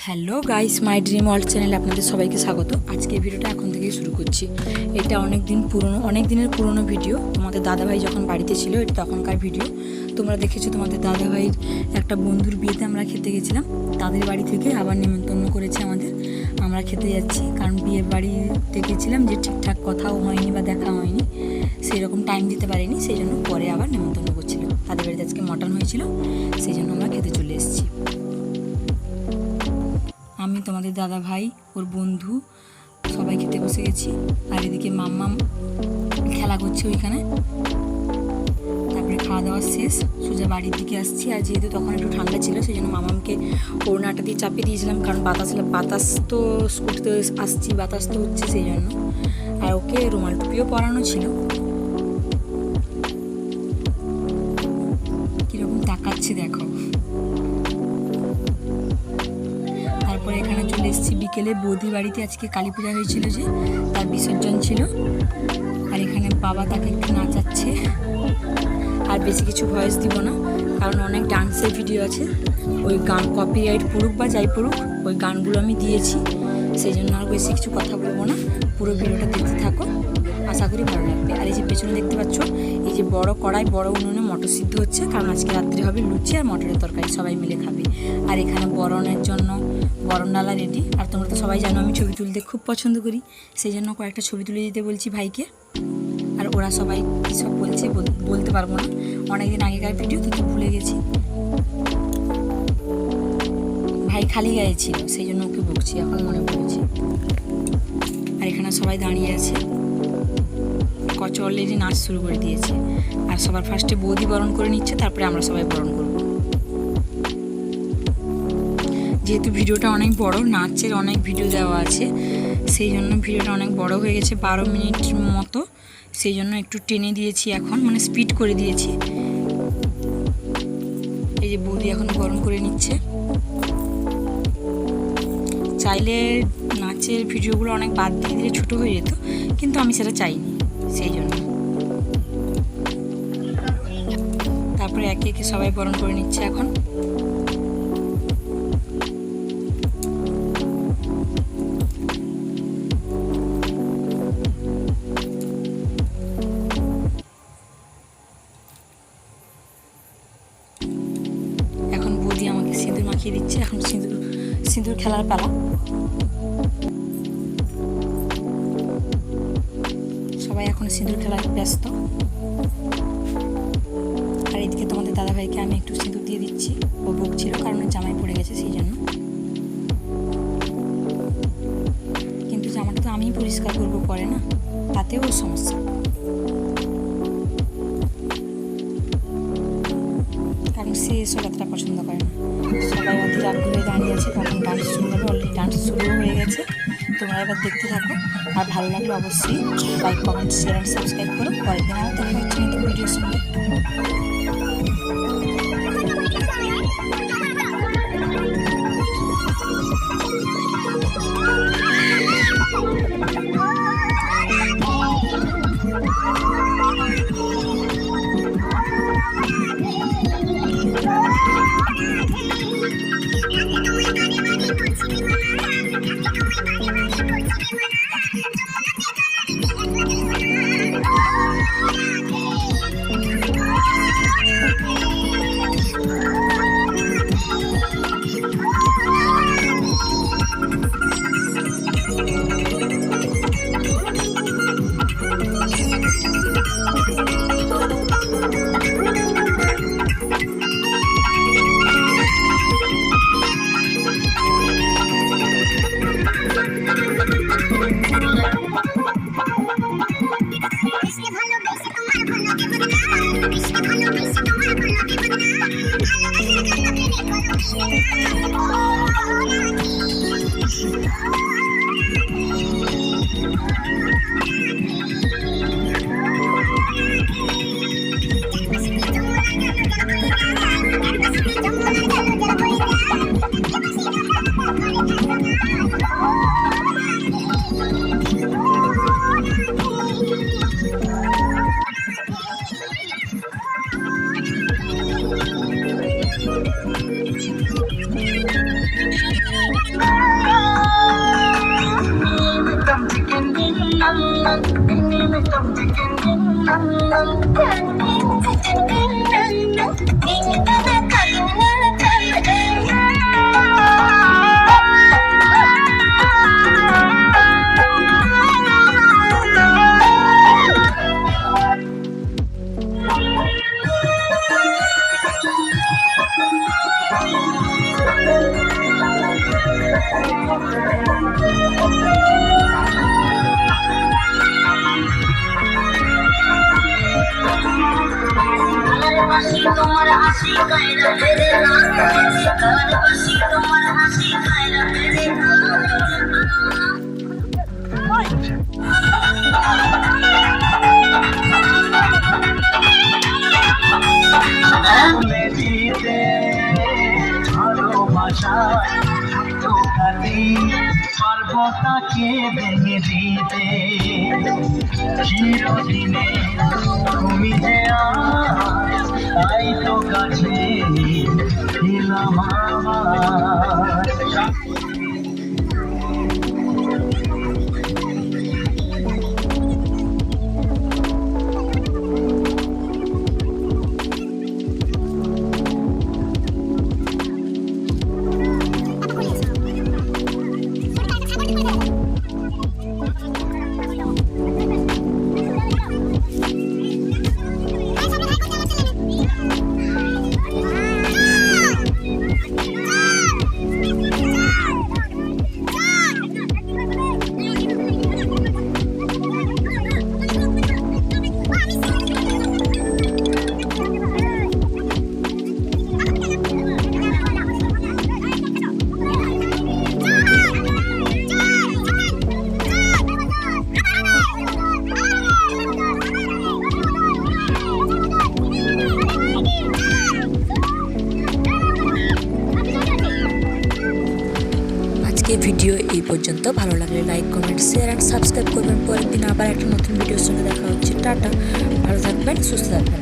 Hello guys, my dream world চ্যানেলে আপনাদের সবাইকে স্বাগত। আজকে ভিডিওটা এখন থেকেই শুরু করছি। এটা অনেক দিনের পুরনো ভিডিও। তোমাদের দাদাভাই যখন বাড়িতে ছিল, এটা তখনকার ভিডিও। তোমরা দেখেছো তোমাদের দাদাভাইয়ের একটা বন্ধুর বিয়েতে আমরা খেতে গেছিলাম। তাদের বাড়ি থেকে আবার নিমন্ত্রণ করেছে আমাদের, আমরা খেতে যাচ্ছি। কারণ বিয়ের বাড়িতে গেছিলাম, যে ঠিকঠাক কথাও হয়নি বা দেখা হয়নি, সেই রকম টাইম দিতে পারিনি, সেই জন্য পরে আবার নিমন্ত্রণ করছিল। তাদের বাড়িতে আজকে মটন হয়েছিল, সেই জন্য আমরা খেতে চলে এসেছি। আমি, তোমাদের দাদা ভাই, ওর বন্ধু সবাই খেতে বসে গেছি। আর এদিকে মাম্মা খেলা করছে ওইখানে। তারপরে খাওয়া দাওয়া শেষ, সোজা বাড়ির দিকে আসছি। আর যেহেতু তখন একটু ঠান্ডা ছিল, সেই জন্য মামামকে ওড়নাটা দিয়ে চাপিয়ে দিয়েছিলাম, কারণ বাতাস তো স্কুটিতে আসছি, বাতাস তো হচ্ছে, সেই জন্য। আর ওকে রুমাল টুপিও পরানো ছিল। কীরকম তাকাচ্ছে দেখো। তারপরে এখানে চলে এসেছি বিকেলে। বৌদি বাড়িতে আজকে কালী পূজা হয়েছিল, যে তার বিসর্জন ছিল। আর এখানে বাবা তাকে একটু নাচাচ্ছে। আর বেশি কিছু ভয়েস দিব না, কারণ অনেক ডান্সের ভিডিও আছে। ওই গান কপিরাইট পড়ুক বা যাই পড়ুক, ওই গানগুলো আমি দিয়েছি, সেই জন্য আর বেশি কিছু কথা বলবো না। পুরো ভিডিওটা দেখতে থাকো, আশা করি ভালো লাগবে। আর এই যে পেছনে দেখতে পাচ্ছ, এই যে বড় কড়াই, বড় উনুনে মটর সিদ্ধ হচ্ছে, কারণ আজকে রাত্রে হবে লুচি আর মটরের তরকারি, সবাই মিলে খাবে। আর এখানে বরণের জন্য বরণ ডালা রেডি। আর তোমরা তো সবাই জানো আমি ছবি তুলতে খুব পছন্দ করি, সেই জন্য কয়েকটা ছবি তুলে দিতে বলছি ভাইকে। আর ওরা সবাই কী সব বলছে বলতে পারবো না, অনেকদিন আগেকার ভিডিও তো ভুলে গেছি। ভাই খালি গায়ে ছিল, সেই জন্য ওকে বকছি, এখন মনে পড়েছে। আর এখানে সবাই দাঁড়িয়ে আছে। কচ অলরেডি নাচ শুরু করে দিয়েছে। আর সবার ফার্স্টে বৌদি বরণ করে নিচ্ছে, তারপরে আমরা সবাই বরণ করব। যেহেতু ভিডিওটা অনেক বড়, নাচের অনেক ভিডিও দেওয়া আছে, সেই জন্য ভিডিওটা অনেক বড় হয়ে গেছে, 12 মিনিট মতো। সেই জন্য একটু টেনে দিয়েছি এখন, মানে স্পিড করে দিয়েছি। এই যে বৌদি এখন বরণ করে নিচ্ছে। চাইলে নাচের ভিডিওগুলো অনেক বাদ দিয়ে দিলে ছোটো হয়ে যেত, কিন্তু আমি সেটা চাইনি, সেই জন্য। তারপরে একে একে সবাই বরণ করে নিচ্ছে এখন। এখন বৌদি আমাকে সিঁদুর মাখিয়ে দিচ্ছে, এখন সিঁদুর খেলার পালা। সবাই এখন সিঁদুর খেলায় ব্যস্ত। আর এদিকে তোমাদের দাদাভাইকে আমি একটু সিঁদুর দিয়ে দিচ্ছি। ও বকছিল, কারণ জামাই পড়ে গেছে, সেই জন্য। কিন্তু জামাটা তো আমিই পরিষ্কার করবো পরে, না তাতেও ওর সমস্যা, কারণ সে এসব এতটা পছন্দ করে না। সবাই অধীর আগ্রহে দাঁড়িয়ে আছে, কখন ডান্স শুরু হবে। অলরেডি ডান্স শুরু হয়ে গেছে, তোমরা এবার দেখতে থাকো। আর ভালো লাগলে অবশ্যই like, comment, share and subscribe করো। পরের দিন আমার দেখা হচ্ছে নতুন ভিডিওর সঙ্গে। তোমার হাসি কায়রা মেরে না কারবাসি তোমার হাসি কায়রা মেরে না দিতে ভালোবাসায় তোকাতি পারবো তাকে ভেঙে দিতে চিরদিনে তুমি যে তাই তো কাছে ছিলাম আমার ভিডিও এই পর্যন্ত। ভালো লাগলে like, comment, share and subscribe করবেন। পরের দিন আবার একটা নতুন ভিডিওর সঙ্গে দেখা হচ্ছে। টাটা, ভালো থাকবেন, সুস্থ থাকবেন।